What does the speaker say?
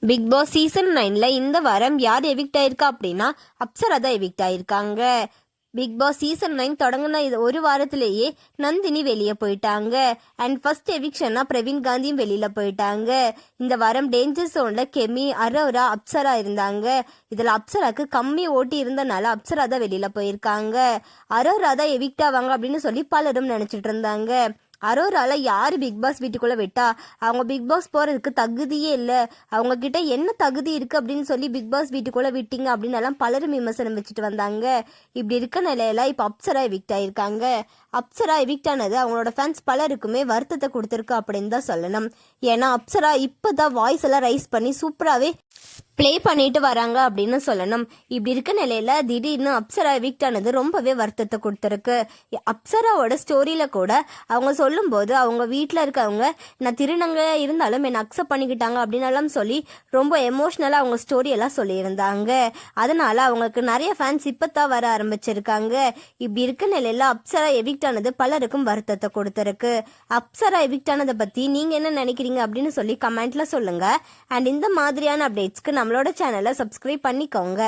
Big Boss season 9ல இந்த வாரம் யார் எவிக்ட் ஆயிருக்கா அப்படின்னா அப்சரா தான் எவிக்ட் ஆயிருக்காங்க. பிக் பாஸ் சீசன் 9 தொடங்கின இது ஒரு வாரத்திலேயே நந்தினி வெளியே போயிட்டாங்க. அண்ட் ஃபர்ஸ்ட் எவிக்ஷனா பிரவீன் காந்தியும் வெளியில போயிட்டாங்க. இந்த வாரம் டேஞ்சர் ஜோன்ல கெமி, அரோரா, அப்சரா இருந்தாங்க. இதுல அப்சராக்கு கம்மி ஓட்டி இருந்தனால அப்சரா தான் வெளியில போயிருக்காங்க. அரோரா தான் எவிக்ட் ஆவாங்க அப்படின்னு சொல்லி பலரும் நினைச்சிட்டு இருந்தாங்க. அரோரால யாரு பிக் பாஸ் வீட்டுக்குள்ள விட்டா அவங்க பிக் பாஸ் போறதுக்கு தகுதியே இல்லை, அவங்க கிட்ட என்ன தகுதி இருக்கு அப்படின்னு சொல்லி பிக் பாஸ் வீட்டுக்குள்ள விட்டீங்க அப்படின்னு எல்லாம் பலரும் விமர்சனம் வச்சுட்டு வந்தாங்க. இப்படி இருக்க நிலையில இப்ப அப்சரா எவிக்ட் ஆயிருக்காங்க. அப்சரா எவிக்ட் ஆனது அவங்களோட ஃபேன்ஸ் பலருக்குமே வருத்தத்தை கொடுத்துருக்கு அப்படின்னு தான் சொல்லணும். ஏன்னா அப்சரா இப்பதான் வாய்ஸ் எல்லாம் ரைஸ் பண்ணி சூப்பராகவே ப்ளே பண்ணிட்டு வராங்க அப்படின்னு சொல்லணும். இப்படி இருக்க நிலையில திடீர்னு அப்சரா எவிக்ட் ஆனது ரொம்பவே வருத்தத்தை கொடுத்துருக்கு. அப்சராவோட ஸ்டோரியில கூட அவங்க சொல்லும் போது அவங்க வீட்டில் இருக்கவங்க நான் திருநங்கையா இருந்தாலும் என்னை அக்செப்ட் பண்ணிக்கிட்டாங்க அப்படின்னு எல்லாம் சொல்லி ரொம்ப எமோஷ்னலாக அவங்க ஸ்டோரி எல்லாம் சொல்லியிருந்தாங்க. அதனால அவங்களுக்கு நிறைய ஃபேன்ஸ் இப்பதான் வர ஆரம்பிச்சிருக்காங்க. இப்படி இருக்க நிலையில அப்சரா எவிக்ட் ஆனது பலருக்கும் வருத்தத்தை கொடுத்துருக்கு. அப்சரா எவிக்ட் ஆனதை பத்தி நீங்க என்ன நினைக்கிறீங்க அப்படின்னு சொல்லி கமெண்ட்ல சொல்லுங்க. அண்ட் இந்த மாதிரியான அப்டேட்ஸ்க்கு நம்மளோட சேனலை சப்ஸ்கிரைப் பண்ணிக்கோங்க.